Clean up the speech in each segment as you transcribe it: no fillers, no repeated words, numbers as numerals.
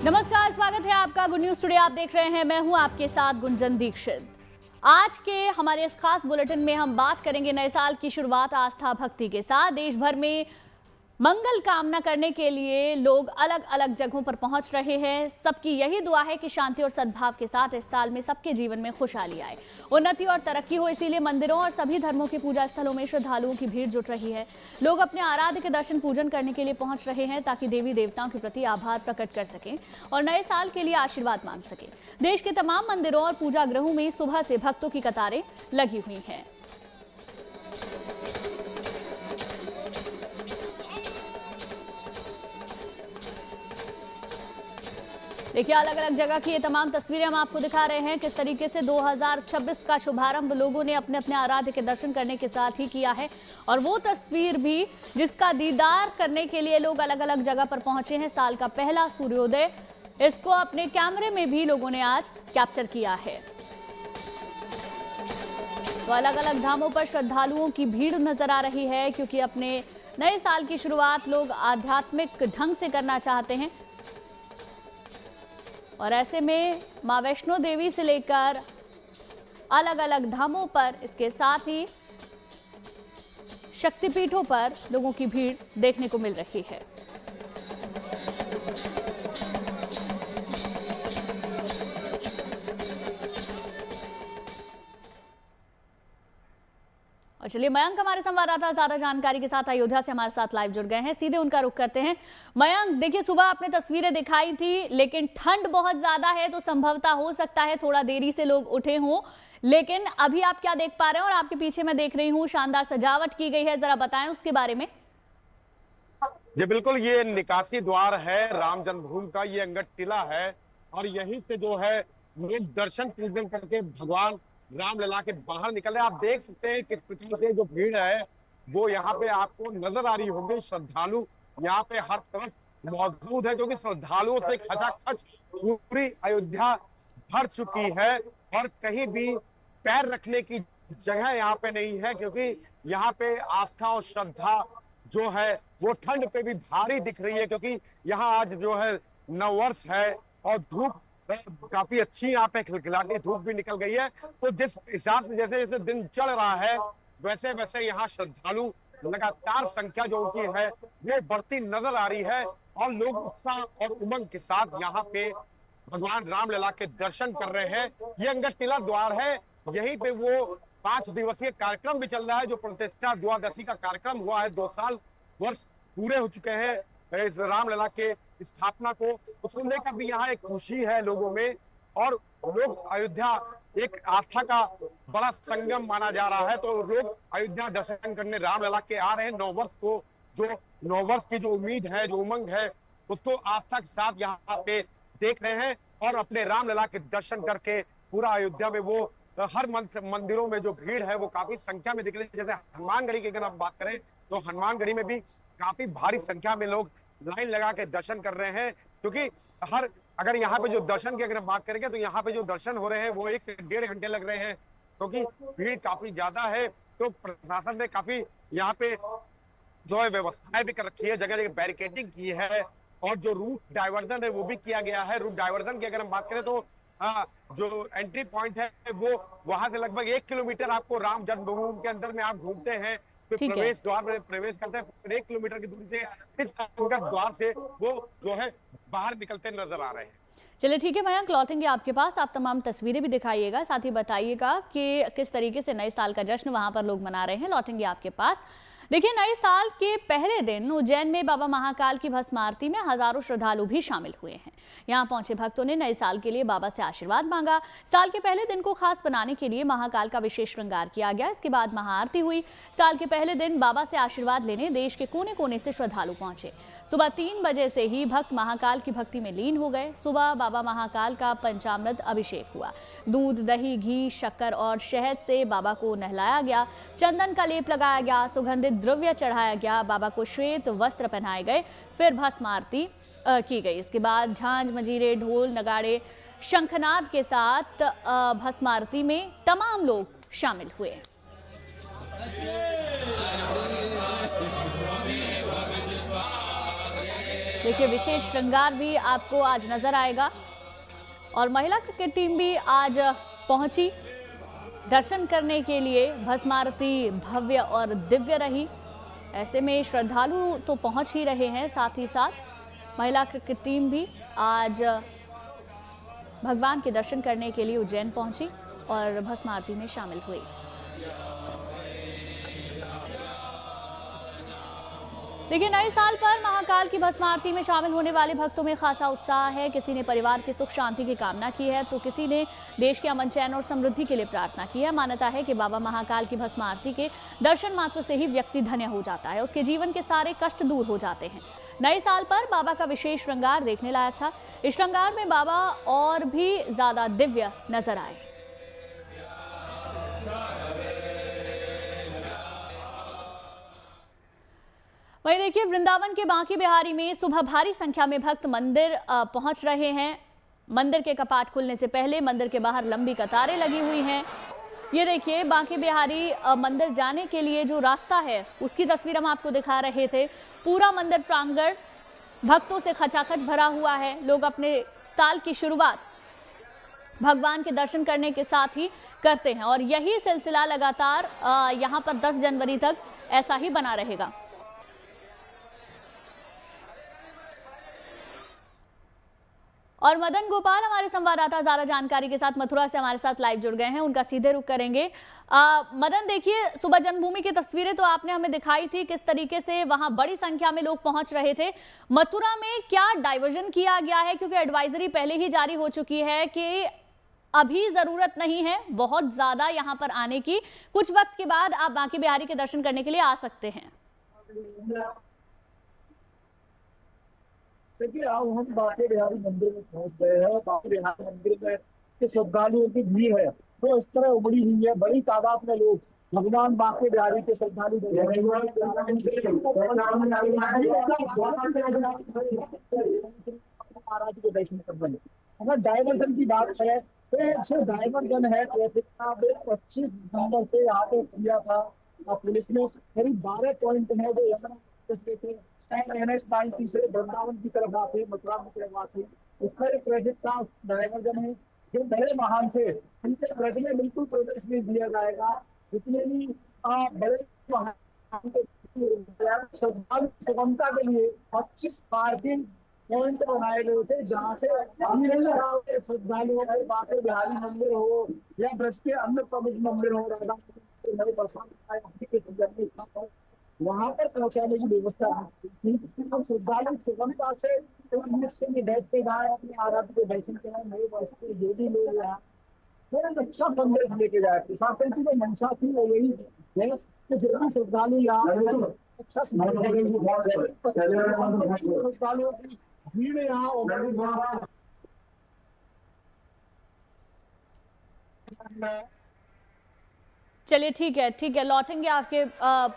नमस्कार, स्वागत है आपका गुड न्यूज टुडे। आप देख रहे हैं, मैं हूं आपके साथ गुंजन दीक्षित। आज के हमारे इस खास बुलेटिन में हम बात करेंगे नए साल की शुरुआत आस्था भक्ति के साथ। देश भर में मंगल कामना करने के लिए लोग अलग अलग जगहों पर पहुंच रहे हैं। सबकी यही दुआ है कि शांति और सद्भाव के साथ इस साल में सबके जीवन में खुशहाली आए, उन्नति और तरक्की हो। इसीलिए मंदिरों और सभी धर्मों के पूजा स्थलों में श्रद्धालुओं की भीड़ जुट रही है। लोग अपने आराध्य के दर्शन पूजन करने के लिए पहुंच रहे हैं ताकि देवी देवताओं के प्रति आभार प्रकट कर सकें और नए साल के लिए आशीर्वाद मांग सकें। देश के तमाम मंदिरों और पूजा गृहों में सुबह से भक्तों की कतारें लगी हुई हैं। देखिए, अलग अलग जगह की ये तमाम तस्वीरें हम आपको दिखा रहे हैं किस तरीके से 2026 का शुभारंभ लोगों ने अपने अपने आराध्य के दर्शन करने के साथ ही किया है। और वो तस्वीर भी जिसका दीदार करने के लिए लोग अलग अलग जगह पर पहुंचे हैं। साल का पहला सूर्योदय, इसको अपने कैमरे में भी लोगों ने आज कैप्चर किया है। तो अलग अलग धामों पर श्रद्धालुओं की भीड़ नजर आ रही है क्योंकि अपने नए साल की शुरुआत लोग आध्यात्मिक ढंग से करना चाहते हैं। और ऐसे में मां वैष्णो देवी से लेकर अलग अलग धामों पर, इसके साथ ही शक्तिपीठों पर लोगों की भीड़ देखने को मिल रही है। और चलिए, मयंक हमारे संवाददाता ज्यादा जानकारी के साथ अयोध्या से हमारे साथ लाइव जुड़ गए हैं। सीधे उनका रुख करते हैं। मयंक, देखिए, सुबह आपने तस्वीरें दिखाई थी, लेकिन ठंड बहुत ज्यादा है तो संभवतः हो सकता है थोड़ा देरी से लोग उठे हों, लेकिन अभी आप क्या देख पा रहे हैं? और आपके पीछे मैं देख रही हूँ शानदार सजावट की गई है, जरा बताएं उसके बारे में। जी बिल्कुल, ये निकासी द्वार है राम जन्मभूमि का, ये अंगद टीला है और यहीं से जो है लोग दर्शन पूजन करके भगवान रामलला के बाहर निकल रहे हैं। आप देख सकते हैं किस प्रकार से जो भीड़ है वो यहाँ पे आपको नजर आ रही होगी। श्रद्धालु यहाँ पे हर तरफ मौजूद है क्योंकि श्रद्धालुओं से खचाखच पूरी अयोध्या भर चुकी है और कहीं भी पैर रखने की जगह यहाँ पे नहीं है क्योंकि यहाँ पे आस्था और श्रद्धा जो है वो ठंड पे भी भारी दिख रही है क्योंकि यहाँ आज जो है नववर्ष है और धूप काफी अच्छी यहाँ पे खिलखिलाती धूप भी निकल गई है। तो जिस हिसाब से जैसे जैसे दिन चढ़ रहा है वैसे वैसे यहाँ श्रद्धालु लगातार संख्या जो उनकी है वो बढ़ती नजर आ रही है और लोग उत्साह और उमंग के साथ यहाँ पे भगवान रामलला के दर्शन कर रहे हैं। ये अंगद टीला द्वार है, यहीं पे वो 5 दिवसीय कार्यक्रम भी चल रहा है जो प्रतिष्ठा द्वादशी का कार्यक्रम हुआ है। 2 साल वर्ष पूरे हो चुके हैं इस रामलला के स्थापना को, उसको लेकर भी यहाँ एक खुशी है लोगों में। और लोग अयोध्या एक आस्था का बड़ा संगम माना जा रहा है तो लोग अयोध्या दर्शन करने रामलला के आ रहे हैं। नववर्ष को जो नववर्ष की जो उम्मीद है, जो उमंग है, उसको आस्था के साथ यहाँ पे देख रहे हैं और अपने रामलला के दर्शन करके पूरा अयोध्या में वो हर मंदिरों में जो भीड़ है वो काफी संख्या में दिख रही है। जैसे हनुमानगढ़ी की अगर हम बात करें तो हनुमानगढ़ी में भी काफी भारी संख्या में लोग लाइन लगा के दर्शन कर रहे हैं क्योंकि अगर यहाँ पे जो दर्शन की अगर हम बात करेंगे तो यहाँ पे जो दर्शन हो रहे हैं वो 1 से 1.5 घंटे लग रहे हैं क्योंकि भीड़ काफी ज्यादा है। तो प्रशासन ने काफी यहाँ पे जो है व्यवस्थाएं भी कर रखी है, जगह जगह बैरिकेडिंग की है और जो रूट डाइवर्जन है वो भी किया गया है। रूट डाइवर्जन की अगर हम बात करें तो जो एंट्री पॉइंट है वो वहां से लगभग 1 किलोमीटर आपको राम जन्मभूमि के अंदर में आप घूमते हैं तो प्रवेश द्वार में प्रवेश करते हैं, फिर 1 किलोमीटर की दूरी से इस द्वार से वो जो है बाहर निकलते नजर आ रहे हैं। चलिए, ठीक है मयंक, लौटेंगे आपके पास। आप तमाम तस्वीरें भी दिखाइएगा, साथ ही बताइएगा कि किस तरीके से नए साल का जश्न वहां पर लोग मना रहे हैं। लौटेंगे आपके पास। देखिए, नए साल के पहले दिन उज्जैन में बाबा महाकाल की भस्म आरती में हजारों श्रद्धालु भी शामिल हुए हैं। यहां पहुंचे भक्तों ने नए साल के लिए बाबा से आशीर्वाद मांगा। साल के पहले दिन को खास बनाने के लिए महाकाल का विशेष श्रृंगार किया गया। इसके बाद महाआरती हुई। साल के पहले दिन बाबा से आशीर्वाद लेने देश के कोने कोने से श्रद्धालु पहुंचे। सुबह 3 बजे से ही भक्त महाकाल की भक्ति में लीन हो गए। सुबह बाबा महाकाल का पंचामृत अभिषेक हुआ। दूध, दही, घी, शक्कर और शहद से बाबा को नहलाया गया। चंदन का लेप लगाया गया। सुगंधित द्रव्य चढ़ाया गया। बाबा को श्वेत वस्त्र पहनाए गए। फिर भस्म आरती की गई। इसके बाद झांझ, मजीरे, ढोल, नगाड़े, शंखनाद के साथ भस्म आरती में तमाम लोग शामिल हुए। देखिए विशेष श्रृंगार भी आपको आज नजर आएगा और महिला क्रिकेट टीम भी आज पहुंची दर्शन करने के लिए। भस्म आरती भव्य और दिव्य रही। ऐसे में श्रद्धालु तो पहुंच ही रहे हैं, साथ ही साथ महिला क्रिकेट टीम भी आज भगवान के दर्शन करने के लिए उज्जैन पहुंची और भस्म आरती में शामिल हुई। देखिए नए साल पर महाकाल की भस्म आरती में शामिल होने वाले भक्तों में खासा उत्साह है। किसी ने परिवार की सुख शांति की कामना की है तो किसी ने देश के अमन चैन और समृद्धि के लिए प्रार्थना की है। मान्यता है कि बाबा महाकाल की भस्म आरती के दर्शन मात्र से ही व्यक्ति धन्य हो जाता है, उसके जीवन के सारे कष्ट दूर हो जाते हैं। नए साल पर बाबा का विशेष श्रृंगार देखने लायक था। इस श्रृंगार में बाबा और भी ज्यादा दिव्य नजर आए। वहीं देखिए वृंदावन के बांके बिहारी में सुबह भारी संख्या में भक्त मंदिर पहुंच रहे हैं। मंदिर के कपाट खुलने से पहले मंदिर के बाहर लंबी कतारें लगी हुई हैं। ये देखिए बांके बिहारी मंदिर जाने के लिए जो रास्ता है उसकी तस्वीर हम आपको दिखा रहे थे। पूरा मंदिर प्रांगण भक्तों से खचाखच भरा हुआ है। लोग अपने साल की शुरुआत भगवान के दर्शन करने के साथ ही करते हैं और यही सिलसिला लगातार यहाँ पर 10 जनवरी तक ऐसा ही बना रहेगा। और मदन गोपाल हमारे संवाददाता ज्यादा जानकारी के साथ मथुरा से हमारे साथ लाइव जुड़ गए हैं, उनका सीधे रुख करेंगे। मदन देखिए सुबह जन्मभूमि की तस्वीरें तो आपने हमें दिखाई थी, किस तरीके से वहां बड़ी संख्या में लोग पहुंच रहे थे। मथुरा में क्या डाइवर्जन किया गया है, क्योंकि एडवाइजरी पहले ही जारी हो चुकी है कि अभी जरूरत नहीं है बहुत ज्यादा यहाँ पर आने की, कुछ वक्त के बाद आप बांके बिहारी के दर्शन करने के लिए आ सकते हैं। देखिए अब हम बांके बिहारी मंदिर में पहुंच गए हैं। बांके बिहारी मंदिर में के श्रद्धालुओं की भीड़ है तो इस तरह उमड़ी हुई है, बड़ी तादाद में लोग भगवान बांके बिहारी के श्रद्धालु महाराज के दर्शन कर रहे हैं। अगर डायवर्जन की बात है तो जो डायवर्जन है ट्रैफिक का 25 दिसंबर से यहाँ पे किया था पुलिस ने। करीब 12 पॉइंट है जो NH-90 से वृंदावन की तरफ आते हैं, मथुरा की तरफ आते हैं, उसका एक ट्रैफिक का डायवर्जन है। जो बड़े वाहन से उनके ट्रैफिक में बिल्कुल प्रवेश नहीं दिया जाएगा। जितने भी बड़े वाहन श्रद्धालु सुगमता के लिए 25 पार्किंग पॉइंट बनाए गए थे जहाँ से श्रद्धालुओं के बांके बिहारी मंदिर हो या ब्रज के अन्य प्रमुख मंदिर हो, राधा वहां पर पहुंचाने की व्यवस्था श्रद्धालु सुगमता से बैठते जाए, अपने आराध्य के दर्शन कराए। नए वर्ष के जो भी लोग यहाँ बहुत अच्छा संदेश लेके जाए। प्रशासन की जो मंशा थी वो यही है कि जो भी श्रद्धालु यहाँ अच्छा श्रद्धालुओं की भीड़ यहाँ चलिए ठीक है, लौटेंगे आपके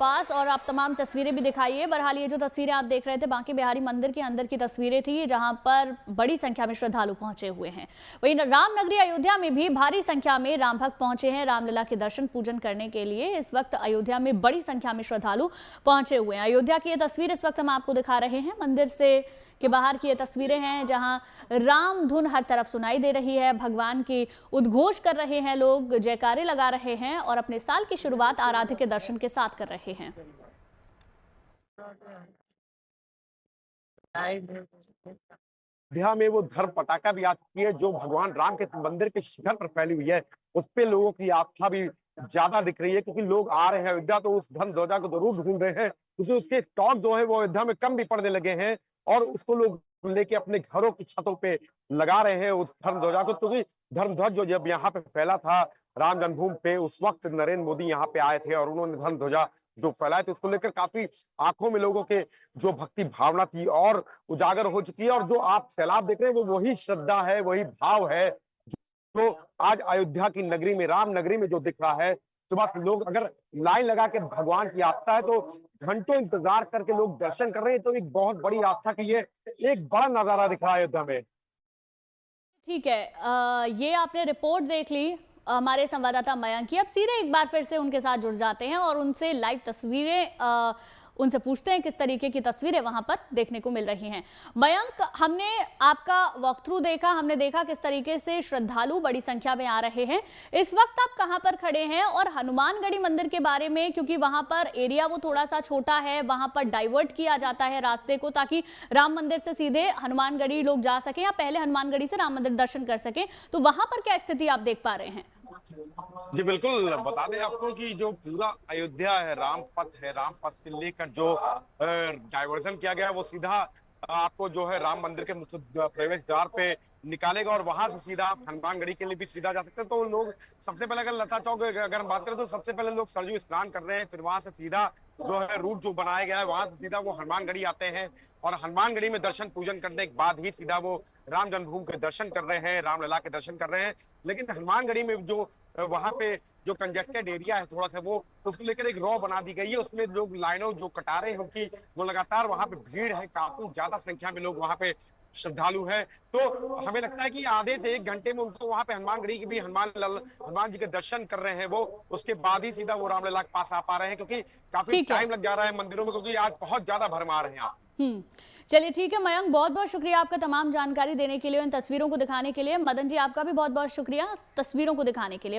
पास और आप तमाम तस्वीरें भी दिखाइए। बहरहाल ये जो तस्वीरें आप देख रहे थे बांके बिहारी मंदिर के अंदर की तस्वीरें थी जहां पर बड़ी संख्या में श्रद्धालु पहुंचे हुए हैं। वहीं रामनगरी अयोध्या में भी भारी संख्या में राम भक्त पहुंचे हैं रामलला के दर्शन पूजन करने के लिए। इस वक्त अयोध्या में बड़ी संख्या में श्रद्धालु पहुंचे हुए हैं। अयोध्या की ये तस्वीर इस वक्त हम आपको दिखा रहे हैं। मंदिर से के बाहर की ये तस्वीरें हैं जहां राम धुन हर तरफ सुनाई दे रही है। भगवान की उद्घोष कर रहे हैं लोग, जयकारे लगा रहे हैं और अपने साल की शुरुआत आराध्य के दर्शन के साथ कर रहे हैं। अयोध्या में वो धर्म पताका भी आ चुकी है जो भगवान राम के मंदिर के शिखर पर फैली हुई है। उस पे लोगों की आस्था भी ज्यादा दिख रही है क्योंकि लोग आ रहे हैं अयोध्या तो उस धर्म ध्वजा को जरूर ढूंढ रहे हैं, क्योंकि उसके स्टॉक जो है वो अयोध्या में कम भी पड़ने लगे हैं और उसको लोग लेके अपने घरों की छतों पे लगा रहे हैं उस धर्म ध्वजा को। क्योंकि धर्म ध्वज जो जब यहाँ पे फैला था राम जन्मभूमि पे उस वक्त नरेंद्र मोदी यहाँ पे आए थे और उन्होंने धर्म ध्वजा जो फैलाए थे उसको लेकर काफी आंखों में लोगों के जो भक्ति भावना थी और उजागर हो चुकी है। और जो आप सैलाब देख रहे हैं वो वही श्रद्धा है, वही भाव है जो आज अयोध्या की नगरी में राम नगरी में जो दिख रहा है। सुबह से लोग अगर लाइन लगा के भगवान की आस्था है तो घंटों इंतजार करके लोग दर्शन कर रहे हैं। तो एक बहुत बड़ी आस्था की ये एक बड़ा नजारा दिख रहा है अयोध्या में। ठीक है, ये आपने रिपोर्ट देख ली हमारे संवाददाता मयंक की। अब सीधे एक बार फिर से उनके साथ जुड़ जाते हैं और उनसे लाइव तस्वीरें उनसे पूछते हैं किस तरीके की तस्वीरें वहां पर देखने को मिल रही हैं। मयंक, हमने आपका वॉक थ्रू देखा, हमने देखा किस तरीके से श्रद्धालु बड़ी संख्या में आ रहे हैं। इस वक्त आप कहां पर खड़े हैं और हनुमानगढ़ी मंदिर के बारे में, क्योंकि वहां पर एरिया वो थोड़ा सा छोटा है, वहां पर डाइवर्ट किया जाता है रास्ते को ताकि राम मंदिर से सीधे हनुमानगढ़ी लोग जा सके या पहले हनुमानगढ़ी से राम मंदिर दर्शन कर सके, तो वहां पर क्या स्थिति आप देख पा रहे हैं? जी बिल्कुल, बता दें आपको कि जो पूरा अयोध्या है, राम पथ से लेकर जो डाइवर्जन किया गया है वो सीधा आपको जो है राम मंदिर के मुख्य प्रवेश द्वार पे निकालेगा और वहां से सीधा आप हनुमानगढ़ी के लिए भी सीधा जा सकते हैं। तो लोग सबसे पहले अगर लता चौक अगर हम बात करें तो सबसे पहले लोग सरयू स्नान कर रहे हैं, फिर वहां से सीधा जो है रूट जो बनाया गया है वहां से सीधा वो हनुमानगढ़ी आते हैं और हनुमानगढ़ी में दर्शन पूजन करने के बाद ही सीधा वो राम जन्मभूमि के दर्शन कर रहे हैं, रामलला के दर्शन कर रहे हैं। लेकिन हनुमानगढ़ी में जो वहां पे जो कंजेस्टेड एरिया है थोड़ा सा वो, तो उसको लेकर एक रॉ बना दी गई है, उसमें लोग लाइनों जो कतारें हैं कि वो लगातार वहां पे भीड़ है, काफी ज्यादा संख्या में लोग वहां पे श्रद्धालु है। तो हमें लगता है कि आधे से 1 घंटे में उनको वहां पे हनुमानगढ़ी की भी हनुमान जी के दर्शन कर रहे हैं वो, उसके बाद ही सीधा वो रामलला के पास आ पा रहे हैं, क्योंकि काफी टाइम लग जा रहा है मंदिरों में, क्योंकि आज बहुत ज्यादा भरमार है यहाँ। चलिए ठीक है मयंक, बहुत बहुत शुक्रिया आपका तमाम जानकारी देने के लिए, इन तस्वीरों को दिखाने के लिए। मदन जी, आपका भी बहुत बहुत शुक्रिया तस्वीरों को दिखाने के लिए।